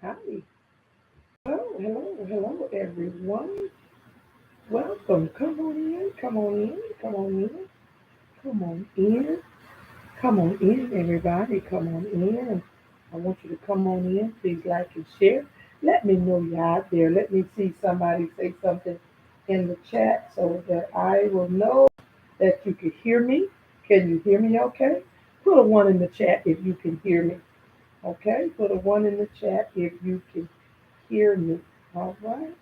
Hi. Hello, everyone. Welcome. Come on in, come on in, come on in, come on in, come on in, everybody. Come on in. I want you to come on in. Please like and share. Let me know you're out there. Let me see somebody say something in the chat so that I will know that you can hear me. Can you hear me okay? Put a one in the chat if you can hear me. Okay? Put a one in the chat if you can hear me. All right.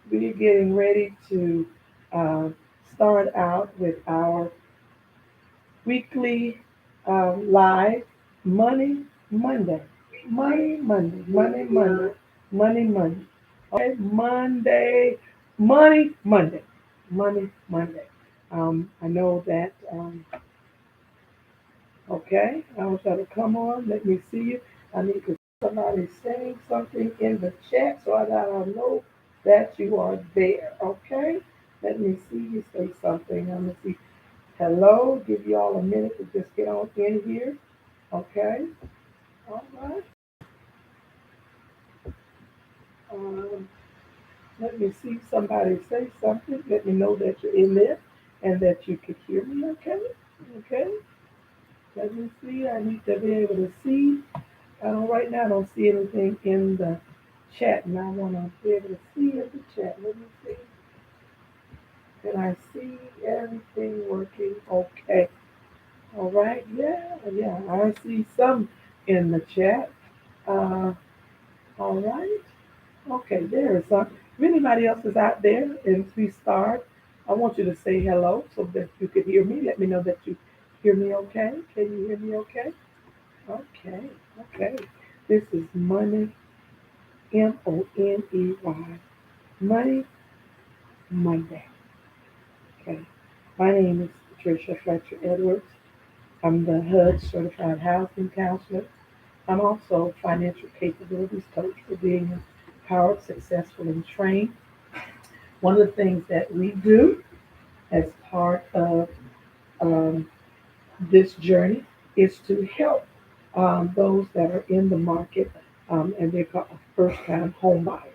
We're getting ready to uh, start out with our weekly live Money Monday. Money Monday. Okay, Money Monday. I know that. Okay, I want y'all to come on. Let me see you. I need to somebody saying something in the chat so I gotta know that you are there. Okay, let me see you say something. I'm gonna see. Hello, give you all a minute to just get on in here. Okay, all right. Um, Let me see somebody say something. Let me know that you're in there and that you can hear me. Okay, okay. Let me see. I need to be able to see. Right now, I don't see anything in the chat, and I want to be able to see in the chat. Let me see. Can I see everything working okay? All right. Yeah. I see some in the chat. Uh, all right. Okay, there is some. If anybody else is out there and we start, I want you to say hello so that you can hear me. Let me know that you hear me okay. Can you hear me okay? Okay. Okay. This is Money Money Money Monday. Okay. My name is Patricia Fletcher Edwards. I'm the HUD certified housing counselor. I'm also a financial capabilities coach for being empowered, successful, and trained. One of the things that we do as part of um, this journey is to help those that are in the market, and they're called first-time home buyers.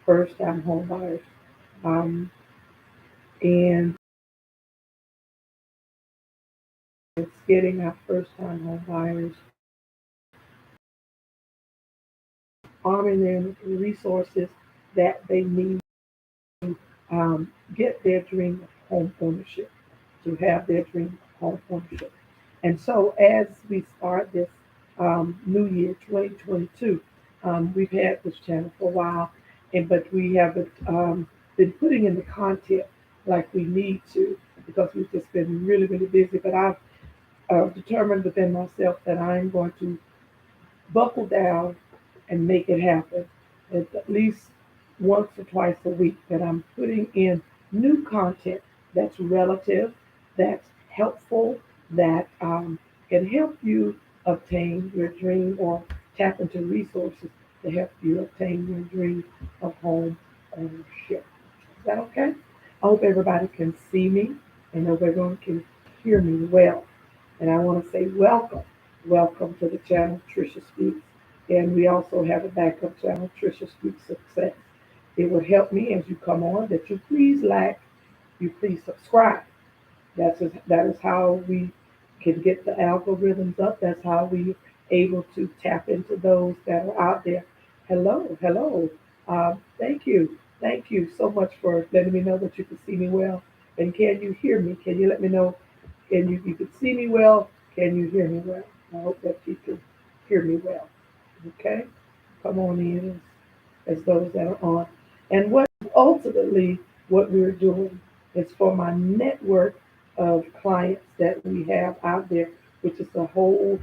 First-time home buyers. Um, and it's getting our first time home buyers, arming them with the resources that they need get their dream of home ownership, to have their dream of home ownership. And so as we start this new year, 2022, we've had this channel for a while, but we haven't been putting in the content like we need to because we've just been really busy. But I've determined within myself that I'm going to buckle down and make it happen. At least once or twice a week that I'm putting in new content that's relative, that's helpful, that can help you obtain your dream or tap into resources to help you obtain your dream of home ownership. Is that okay? I hope everybody can see me and hope everyone can hear me well. And I want to say welcome to the channel Tricia Speaks. And we also have a backup channel, Tricia Speaks Success. It would help me as you come on that you please like, you please subscribe. That is how we can get the algorithms up. That's how we able to tap into those that are out there. Hello. Thank you so much for letting me know that you can see me well. And can you hear me? Can you let me know? You can see me well? Can you hear me well? I hope that you can hear me well. Okay, come on in as those that are on. And what ultimately what we're doing is for my network of clients that we have out there, which is a whole,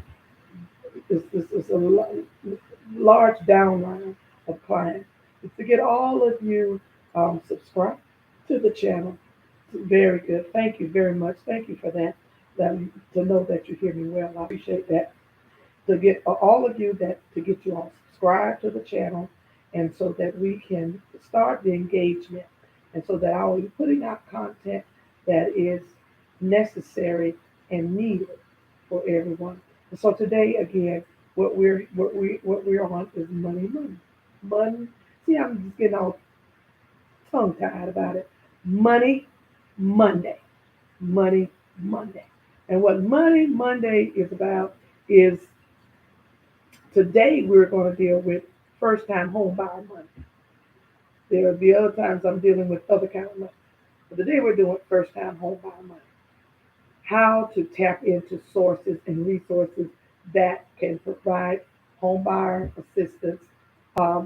is a large downline of clients, is to get all of you subscribed to the channel. Very good. Thank you very much. Thank you for that. That to know that you hear me well. I appreciate that to get all of you that to get you all subscribed to the channel and so that we can start the engagement and so that I'll be putting out content that is necessary and needed for everyone. And so today again, What we're on is money. See, I'm just getting all tongue tied about it. Money Monday, money Monday, and what Money Monday is about is today we're going to deal with first time home buyer money. There will be other times I'm dealing with other kind of money, but today we're doing first time home buyer money. How to tap into sources and resources that can provide home buyer assistance,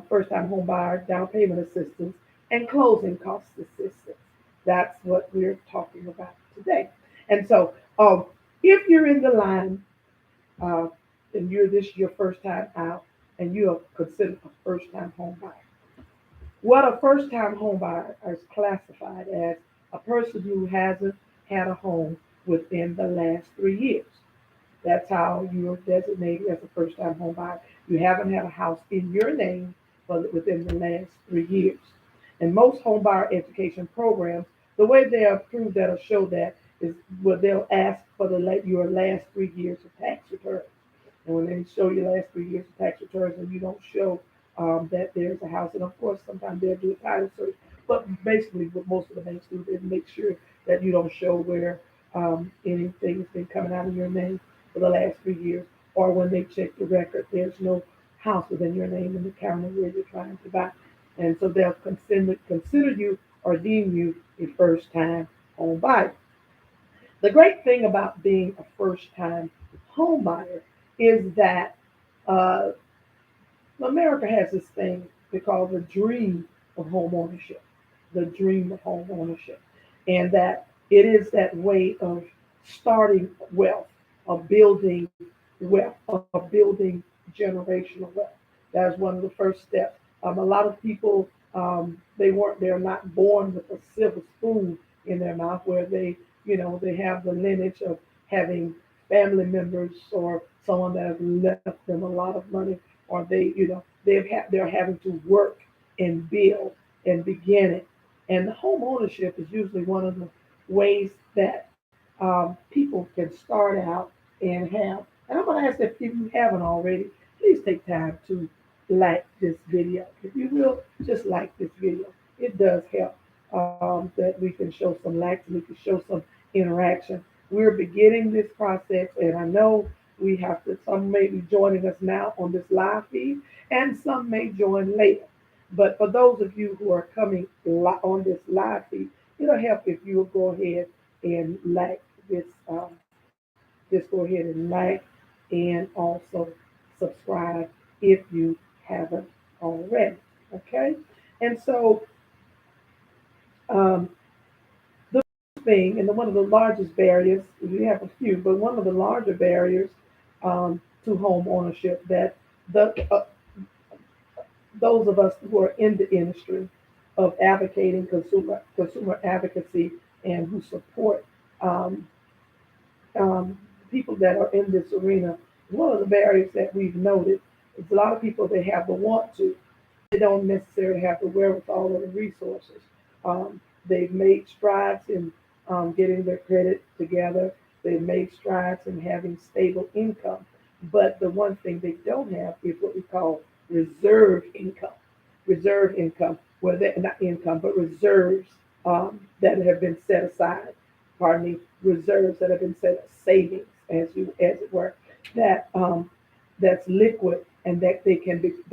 first time home buyer down payment assistance, and closing cost assistance. That's what we're talking about today. And so, if you're in the line uh, and you're this your first time out and you are considered a first time home buyer, what a first time home buyer is classified as a person who hasn't had a home within the last 3 years. That's how you're designated as a first time home buyer. You haven't had a house in your name within the last 3 years. And most home buyer education programs, the way they are approved that'll show that is what they'll ask for your last 3 years of tax returns. And when they show your last 3 years of tax returns and you don't show that there's a house, and of course sometimes they'll do a title search, but basically what most of the banks do is make sure that you don't show where anything's been coming out of your name for the last 3 years, or when they check the record, there's no house within your name in the county where you're trying to buy. And so they'll consider you or deem you a first time home buyer. The great thing about being a first time home buyer is that uh, America has this thing they call the dream of home ownership, the dream of home ownership, and that it is that way of starting wealth, of building wealth, of building generational wealth. That is one of the first steps. A lot of people they're not born with a silver spoon in their mouth where they have the lineage of having family members or someone that has left them a lot of money, or they're having to work and build and begin it. And the home ownership is usually one of the ways that people can start out and have. And I'm going to ask if you haven't already, please take time to like this video. If you will, just like this video. It does help that we can show some likes and we can show some interaction. We're beginning this process, and I know we have to, some may be joining us now on this live feed, and some may join later. But for those of you who are coming on this live feed, it'll help if you will go ahead and like this. Just go ahead and like and also subscribe if you haven't already. Okay, and so um, the thing, and one of the largest barriers, we have a few, but one of the larger barriers to home ownership that the those of us who are in the industry of advocating consumer advocacy and who support um, people that are in this arena, one of the barriers that we've noted is a lot of people they have the want to, they don't necessarily have the wherewithal or the resources. They've made strides in getting their credit together. They've made strides in having stable income. But the one thing they don't have is what we call reserve income. Reserve income, where they not income, but reserves that have been set aside. Pardon me, reserves that have been set savings, as it were, that that's liquid and that they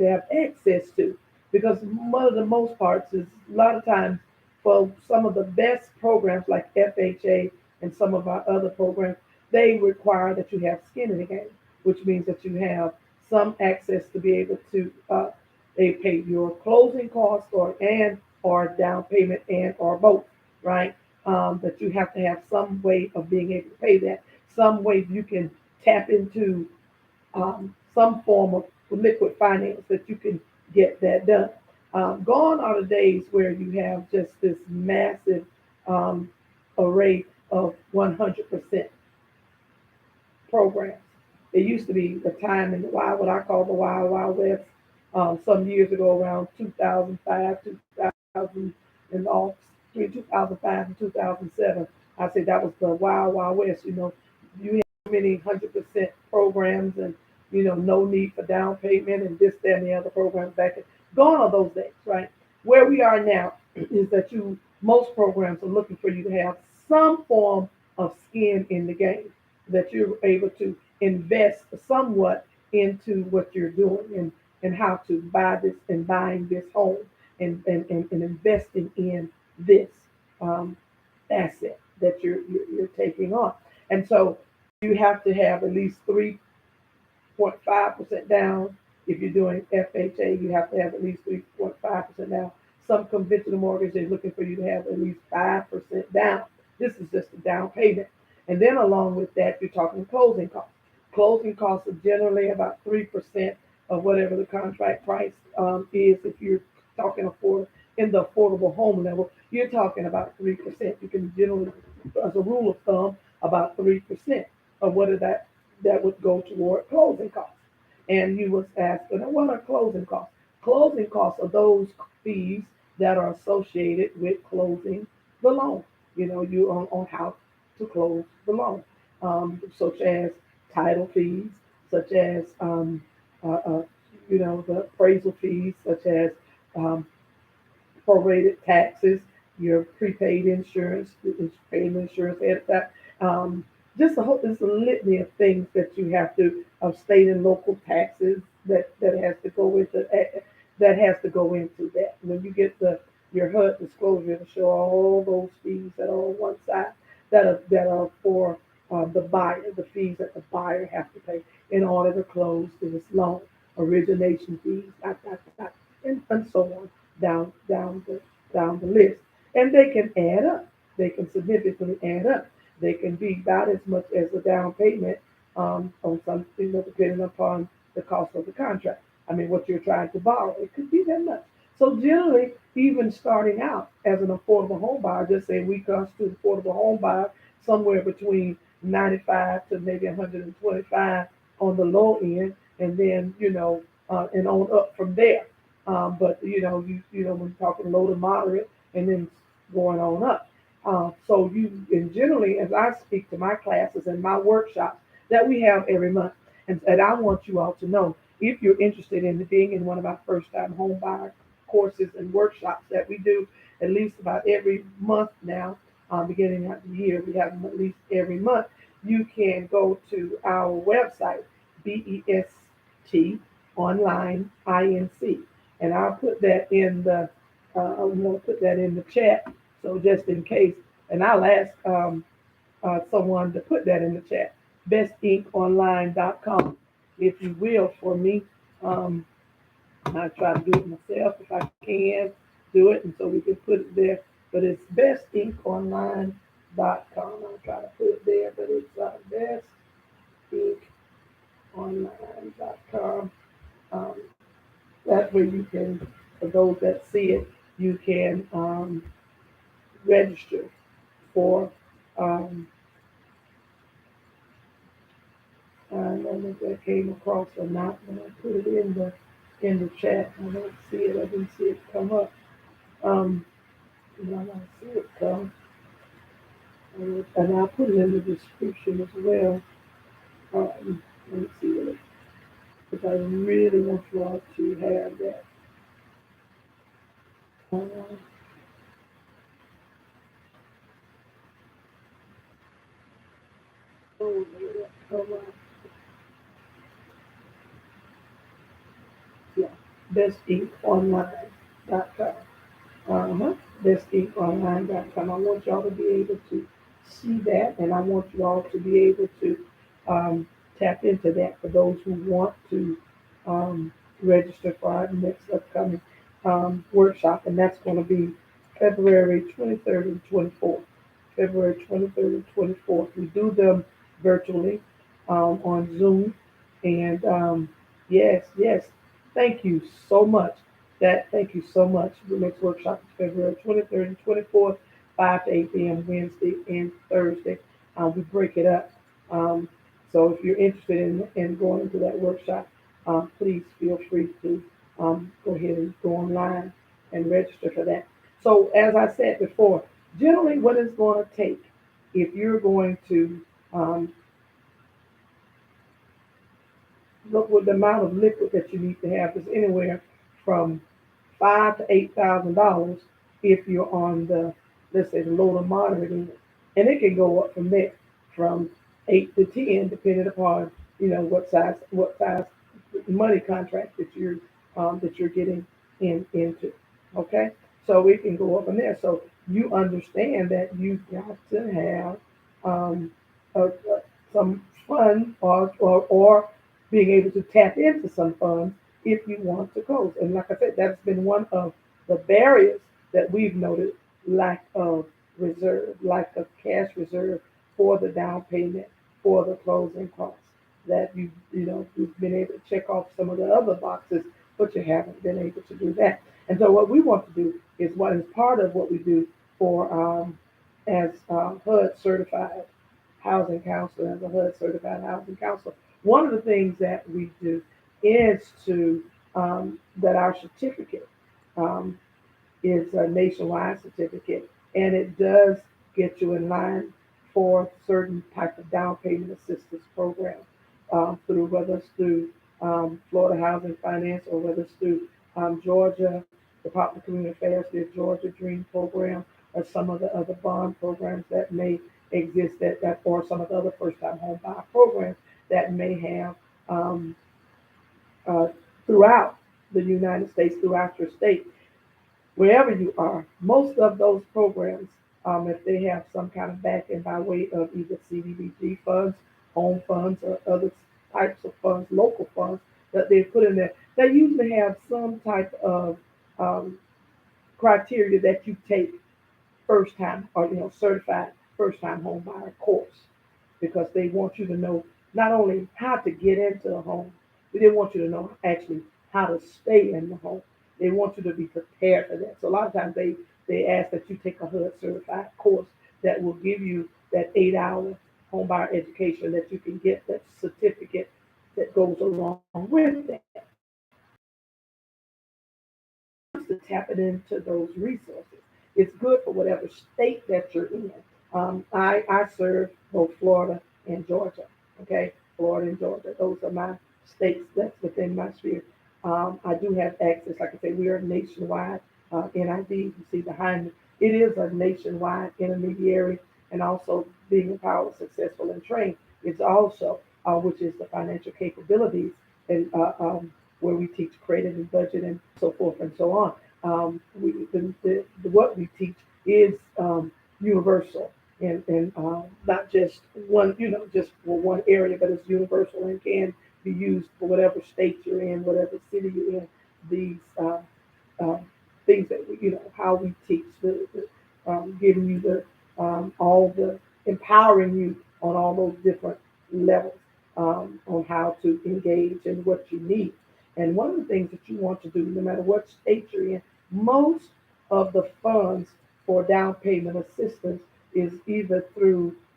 have access to. Because one of the most parts is a lot of times for some of the best programs like FHA and some of our other programs, they require that you have skin in the game, which means that you have some access to be able to they pay your closing costs or down payment and or both, right? That you have to have some way of being able to pay that, some way you can tap into some form of liquid finance that you can get that done. Gone are the days where you have just this massive um, array of 100% programs. It used to be a time in the wild, what I call the wild, wild west, some years ago, around 2005, 2000, and all between 2005 and 2007. I say that was the wild, wild west. You know, you had many 100% programs, and no need for down payment and this, that, and the other programs back. Gone are those days, right? Where we are now is that most programs are looking for you to have some form of skin in the game, that you're able to invest somewhat into what you're doing and how to buy this and buying this home and investing in this um, asset that you're taking on. And so you have to have at least 3.5% down. If you're doing FHA, you have to have at least 3.5% down. Some conventional mortgage, they're looking for you to have at least 5% down. This is just a down payment. And then along with that, you're talking closing costs. Closing costs are generally about 3% of whatever the contract price is. If you're talking in the affordable home level, you're talking about 3%. You can generally, as a rule of thumb, about 3% of what is that would go toward closing costs. And you was asking, what are closing costs? Closing costs are those fees that are associated with closing the loan. You on how to close the loan, such as title fees, such as the appraisal fees, such as um, prorated taxes, your prepaid insurance, paying insurance ahead of that. Just a whole, there's a litany of things that you have to, of state and local taxes that has to go into that. When you get your HUD disclosure to show all those fees that are on one side that are for the buyer, the fees that the buyer has to pay in order to close this loan, origination fees, and so on down the list. And they can add up. They can significantly add up. They can be about as much as a down payment on something depending upon the cost of the contract. I mean, what you're trying to borrow, it could be that much. So generally, even starting out as an affordable home buyer, just say we constitute affordable home buyer somewhere between 95 to maybe 125 on the low end, and then and on up from there. But when you're talking low to moderate, and then going on up. So and generally, as I speak to my classes and my workshops that we have every month, and I want you all to know, if you're interested in being in one of our first-time home buyer courses and workshops that we do at least about every month now, beginning of the year, we have them at least every month. You can go to our website, BEST Online INC, and I'll put that in I'm going to put that in the chat. So just in case, and I'll ask someone to put that in the chat, bestinkonline.com, if you will, for me. I try to do it myself if I can do it, and so we can put it there. But it's bestinkonline.com. I'll try to put it there, but it's bestinkonline.com. Um, that way you can, for those that see it, you can register for. I don't know if that came across or not when I put it in the chat. I don't see it. I didn't see it come up. And I don't see it come. And I'll put it in the description as well. Let me see it. Because I really want you all to have that. Uh, oh, come on. Yeah, bestinkonline.com. Bestinkonline.com. I want y'all to be able to see that, and I want you all to be able to tap into that for those who want to register for our next upcoming workshop, and that's going to be February 23rd and 24th. February 23rd and 24th. We do them virtually on Zoom, and yes, thank you so much. Thank you so much. The next workshop is February 23rd and 24th, 5 to 8 p.m. Wednesday and Thursday. We break it up. So if you're interested in going into that workshop, please feel free to go ahead and go online and register for that. So as I said before, generally what it's going to take if you're going to look with the amount of liquid that you need to have is anywhere from $5,000 to $8,000 if you're on the, let's say, the low to moderate end, and it can go up from there, from 8 to 10, depending upon what size money contract that you're getting into. Okay, so it can go up from there. So you understand that you've got to have um, some fun or being able to tap into some funds if you want to close. And like I said, that's been one of the barriers that we've noted: lack of reserve, lack of cash reserve for the down payment, for the closing costs. That you've been able to check off some of the other boxes, but you haven't been able to do that. And so what we want to do is what is part of what we do for as HUD certified housing counselor, as a HUD certified housing counselor. One of the things that we do is to that our certificate um, is a nationwide certificate, and it does get you in line for certain type of down payment assistance program through whether it's through Florida Housing Finance or whether it's through Georgia Department of Community Affairs, their Georgia Dream program, or some of the other bond programs that may exist or some of the other first time home buyer programs that may have um, uh, throughout the United States, throughout your state, wherever you are. Most of those programs, if they have some kind of backing by way of either CDBG funds, home funds, or other types of funds, local funds that they put in there, they usually have some type of um, criteria that you take first time or certified first time home buyer course, because they want you to know not only how to get into the home, but they want you to know actually how to stay in the home. They want you to be prepared for that. So a lot of times they ask that you take a HUD certified course that will give you that 8 hour home buyer education, that you can get that certificate that goes along with that. To tap it into those resources. It's good for whatever state that you're in. I serve both Florida and Georgia. Okay, Florida and Georgia. Those are my states that's within my sphere. I do have access. Like I said, we are nationwide NID. You see behind me. It is a nationwide intermediary, and also being empowered, successful, and trained. It's also, which is the financial capabilities and where we teach credit and budget and so forth and so on. What we teach is universal and not just one, just for one area, but it's universal and can be used for whatever state you're in, whatever city you're in. These uh, things that how we teach, giving you the all the empowering you on all those different levels on how to engage and what you need. And one of the things that you want to do, no matter what state you're in, most of the funds for down payment assistance is either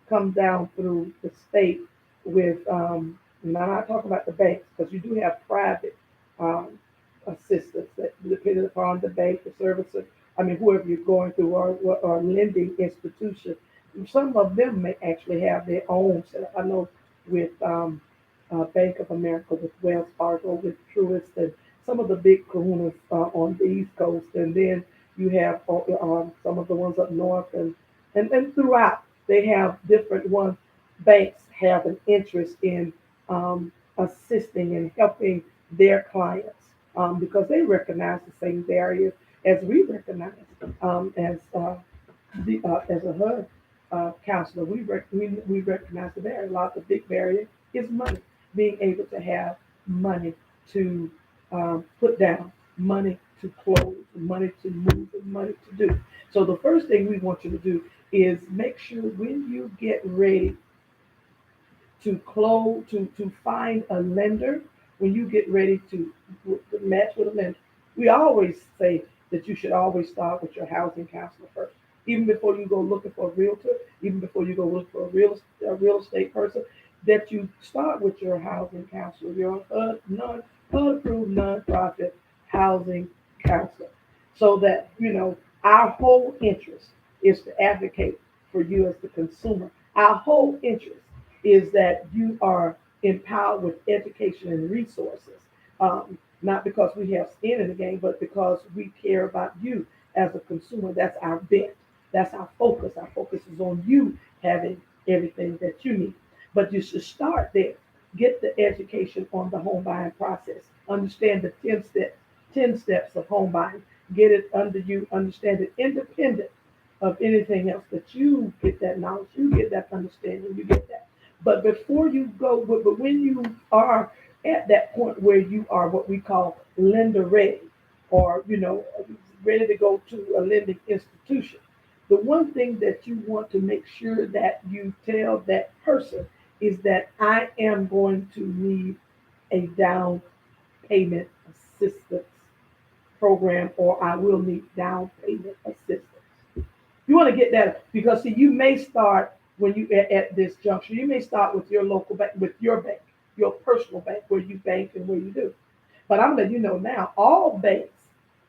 come down through the state with, now I'm not talking about the banks, because you do have private um, assistance that depending upon the bank, the servicer, I mean, whoever you're going through or lending institution. Some of them may actually have their own setup. I know with Bank of America, with Wells Fargo, with Truist, and some of the big kahunas on the East Coast. And then you have some of the ones up north and throughout. They have different ones. Banks have an interest in assisting and helping their clients because they recognize the same barriers as we recognize as a HUD counselor. We recognize the barrier. A lot of the big barrier is money, being able to have money to put down, money to close, money to move, and money to do. So the first thing we want you to do is make sure when you get ready to find a lender, when you get ready to match with a lender, we always say that you should always start with your housing counselor first. Even before you go looking for a realtor, even before you go look for a real estate person, that you start with your housing counselor, your HUD approved nonprofit housing counselor. So that, our whole interest is to advocate for you as the consumer. Our whole interest is that you are empowered with education and resources. Not because we have skin in the game, but because we care about you as a consumer. That's our bent. That's our focus. Our focus is on you having everything that you need. But you should start there. Get the education on the home buying process. Understand the 10 steps of home buying. Get it under you. Understand it independent of anything else. That you get that knowledge, you get that understanding, you get that. But before you go, but when you are at that point where you are what we call lender ready, or ready to go to a lending institution, the one thing that you want to make sure that you tell that person is that I am going to need a down payment assistance program, or I will need down payment assistance. You want to get that because see, you may start when you at this juncture. You may start with your local bank, with your bank, your personal bank, where you bank and where you do. But I'm letting you know now, all banks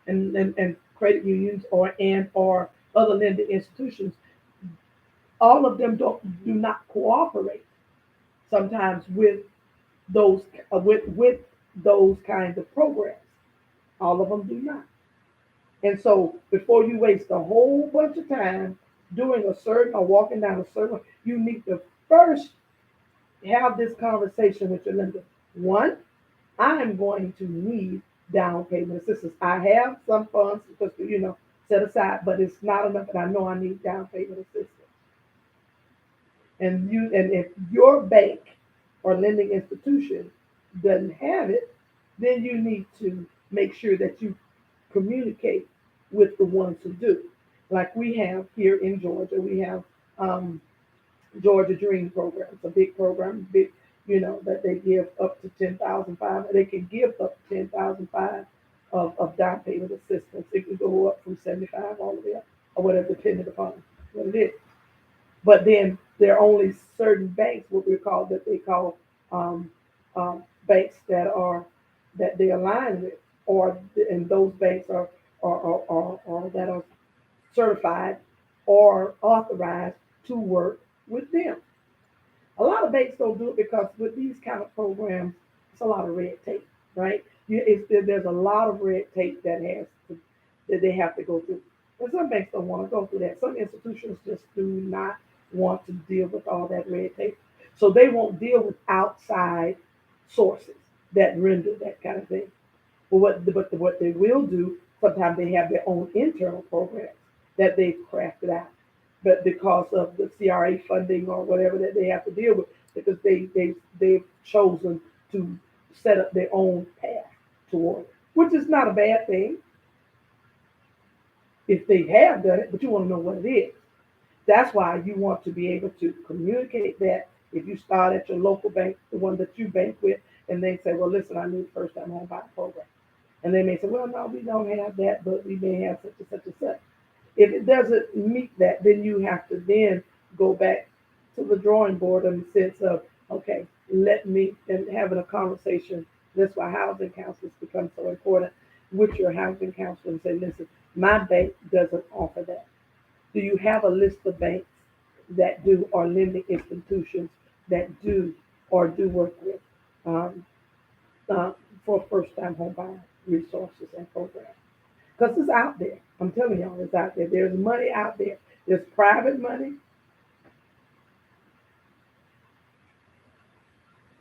and credit unions or other lending institutions, all of them do not cooperate sometimes with those with those kinds of programs. All of them do not. And so before you waste a whole bunch of time doing a certain or walking down a certain, you need to first have this conversation with your lender. One, I am going to need down payment assistance. I have some funds because set aside, but it's not enough, and I know I need down payment assistance. And if your bank or lending institution doesn't have it, then you need to make sure that you communicate with the ones who do. Like we have here in Georgia, we have um, Georgia Dream Program. It's a big program, big, that they give up to 10,005. They can give up to 10,005 of down payment assistance. It can go up from 75 all the way up, or whatever, depending upon what it is. But then there are only certain banks, what we call that they call um, banks that they align with, or and those banks are that are certified or authorized to work with them. A lot of banks don't do it because with these kind of programs, it's a lot of red tape, right? There's a lot of red tape that they have to go through. And some banks don't want to go through that. Some institutions just do not want to deal with all that red tape. So they won't deal with outside sources that render that kind of thing. But what they will do, sometimes they have their own internal programs that they've crafted out. But because of the CRA funding or whatever that they have to deal with, because they've chosen to set up their own path toward it, which is not a bad thing if they have done it, but you want to know what it is. That's why you want to be able to communicate that if you start at your local bank, the one that you bank with, and they say, well, listen, I need a first time home buyer program. And they may say, well, no, we don't have that, but we may have such and such and such. If it doesn't meet that, then you have to then go back to the drawing board in the sense of, okay, let me, and having a conversation. That's why housing counselors become so important with your housing counselor and say, listen, my bank doesn't offer that. Do you have a list of banks that do, or lending institutions that do or do work with um, uh, for first time home buyer resources and programs? Because it's out there. I'm telling y'all, it's out there. There's money out there. There's private money,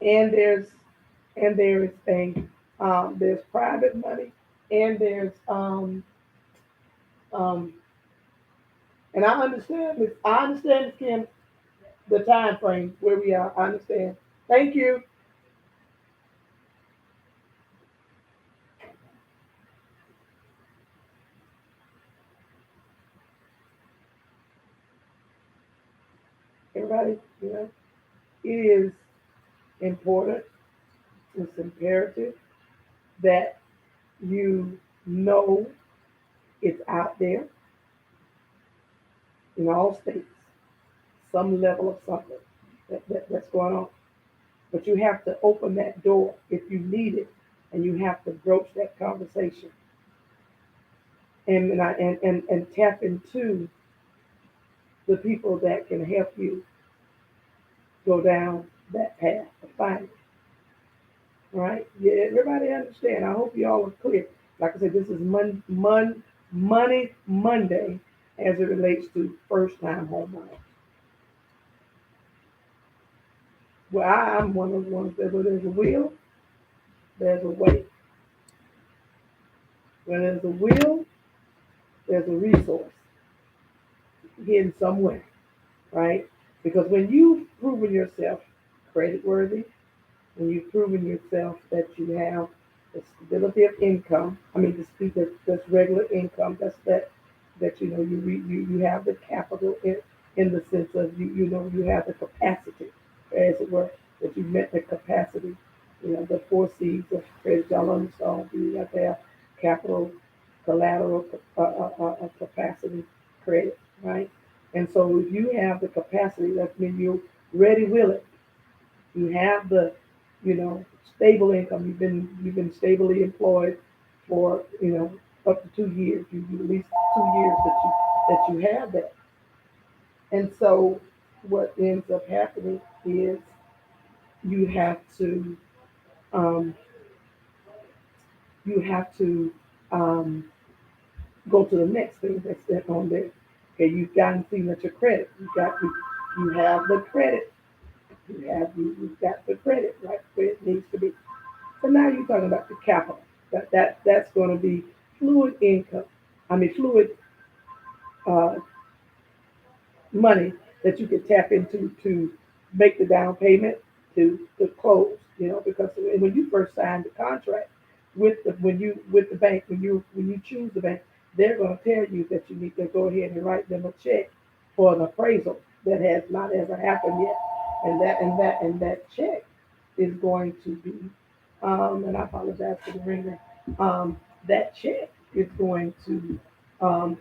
and there's a there's private money, and there's um, and I understand this. I understand, Kim, the time frame where we are. I understand. Thank you. Everybody, it is important, it's imperative that you know it's out there in all states, some level of something that's going on. But you have to open that door if you need it, and you have to broach that conversation and tap into the people that can help you go down that path of finding. right? Yeah, everybody understand. I hope you all are clear. Like I said, this is Money Monday as it relates to first time home buyers. Well, I'm one of the ones that where there's a will, there's a way. When there's a will, there's a resource hidden somewhere, right? Because when you've proven yourself credit worthy, when you've proven yourself that you have the stability of income, I mean, that's regular income, that you have the capital in the sense of you have the capacity, as it were, that you met the capacity, the four C's of credit. Y'all understand? You have to have capital, collateral, capacity, credit, right? And so if you have the capacity, that means you're ready, willing. You have the, stable income. You've been stably employed for up to 2 years. You at least 2 years that you have that. And so what ends up happening is you have to um, you have to um, go to the next thing that's on there. Okay, you've gotten seen at your credit. You have the credit. You've got the credit right where it needs to be. So now you're talking about the capital. That's going to be fluid income. I mean fluid uh, money that you can tap into to make the down payment to close. Because when you first sign the contract with the bank, when you choose the bank, they're going to tell you that you need to go ahead and write them a check for an appraisal that has not ever happened yet, and that check is going to be, and I apologize for the ringer. That check is going to,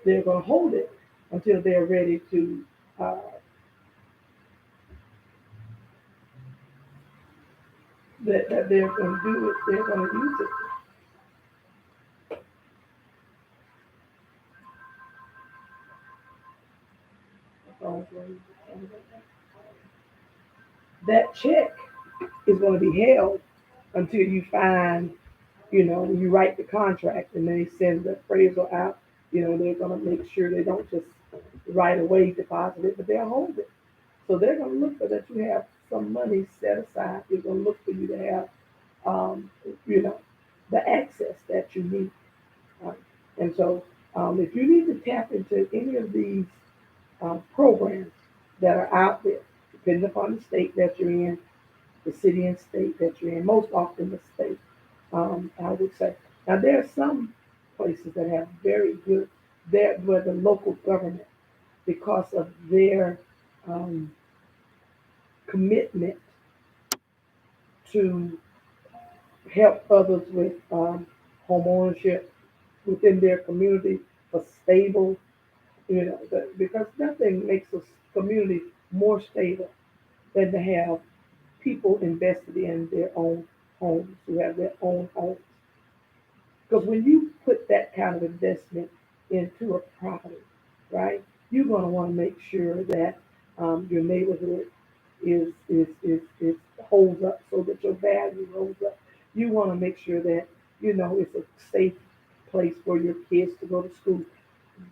they're going to hold it until they're ready to, uh, that they're going to do it, they're going to use it. That check is going to be held until you find, when you write the contract and they send the appraisal out, they're going to make sure they don't just right away deposit it, but they'll hold it. So they're going to look for that you have some money set aside. They're going to look for you to have, um, you know, the access that you need. Uh, and so, if you need to tap into any of these programs that are out there, depending upon the state that you're in, the city and state that you're in, most often the state, I would say. Now, there are some places that have very good, there where the local government, because of their um, commitment to help others with home ownership within their community, for stable, because nothing makes a community more stable than to have people invested in their own homes, who have their own homes. Because when you put that kind of investment into a property, right, you're going to want to make sure that your neighborhood is holds up, so that your value holds up. You want to make sure that it's a safe place for your kids to go to school.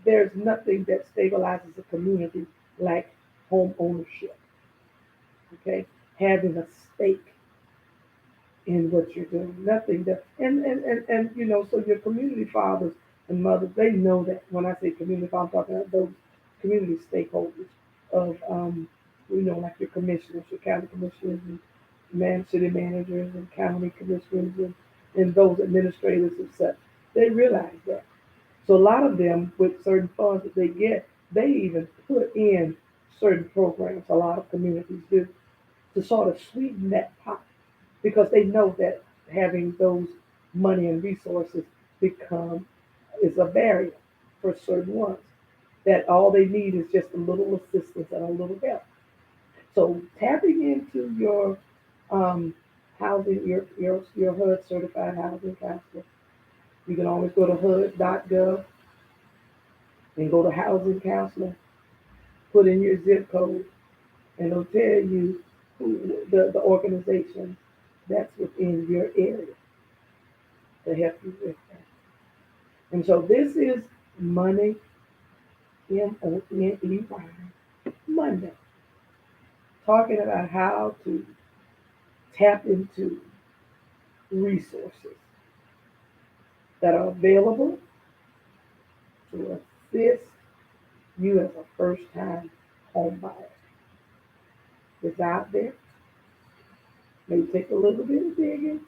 There's nothing that stabilizes a community like home ownership. Okay, having a stake in what you're doing. Nothing that, so your community fathers and mothers, they know that when I say community fathers, I'm talking about those community stakeholders of, like your commissioners, your county commissioners, and city managers, and county commissioners, and those administrators and such. They realize that. So a lot of them, with certain funds that they get, they even put in certain programs. A lot of communities do, to sort of sweeten that pot, because they know that having those money and resources become is a barrier for certain ones. That all they need is just a little assistance and a little help. So tapping into your um, housing, your HUD certified housing counselor. You can always go to HUD.gov and go to housing counselor. Put in your zip code, and it'll tell you who the organization that's within in your area to help you with that. And so this is Money, Money, Monday, talking about how to tap into resources that are available to assist you as a first time home buyer. It's out there. May take a little bit of digging,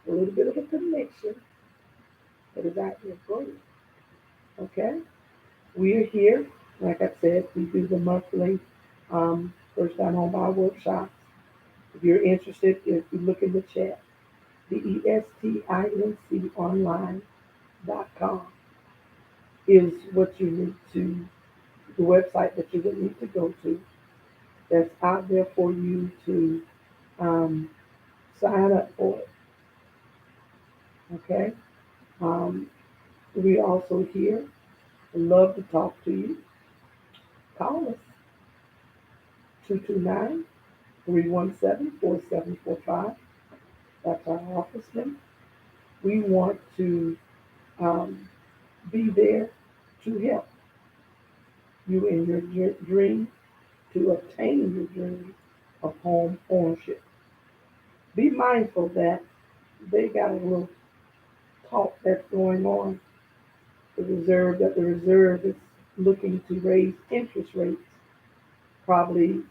a little bit of a connection, but it's out there for you. Okay? We're here. Like I said, we do the monthly first time home buyer workshops. If you're interested, if you look in the chat, the ESTINC online.com is what you need to, the website that you would need to go to. That's out there for you to um, sign up for it. Okay? Um, we also here love to talk to you. Call us 229-317-4745. That's our office number. We want to um, be there to help you in your dream, to obtain your dream of home ownership. Be mindful that they got a little talk that's going on. The reserve is looking to raise interest rates probably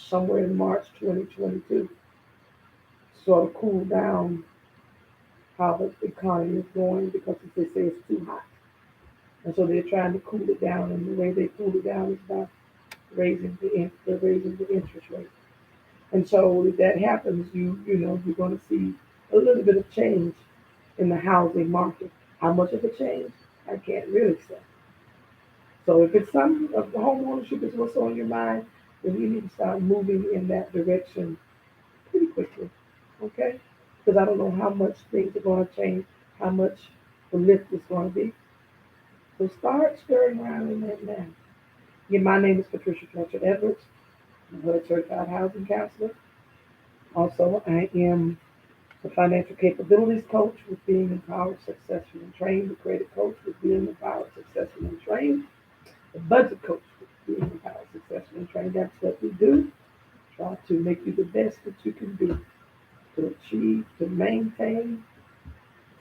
somewhere in March 2022, sort of cool down how the economy is going because they say it's too hot. And so they're trying to cool it down, and the way they cool it down is by raising the interest rate. And so if that happens, you're going to see a little bit of change in the housing market. How much of a change? I can't really say. So if it's some of the home ownership is what's on your mind, then you need to start moving in that direction pretty quickly. Okay? Because I don't know how much things are going to change, how much the lift is going to be. So start stirring around in that now. Again, my name is Patricia Fletcher Edwards. I'm a certified housing counselor. Also, I am the financial capabilities coach with Being Empowered, Successful, and Trained, the credit coach with Being Empowered, Successful, and Trained, the budget coach with Being Empowered, Successful, and Trained. That's what we do. Try to make you the best that you can be to achieve, to maintain,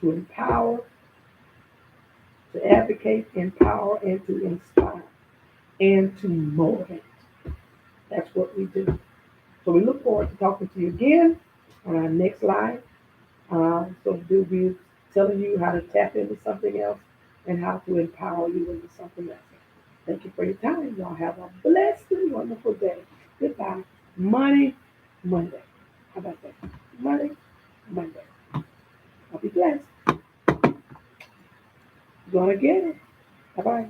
to empower, to advocate, empower, and to inspire, and to motivate. That's what we do. So we look forward to talking to you again on our next live. So we'll be telling you how to tap into something else and how to empower you into something else. Thank you for your time. Y'all have a blessed and wonderful day. Goodbye. Money Monday. How about that? Money Monday. I'll be blessed. You're gonna get it. Bye bye.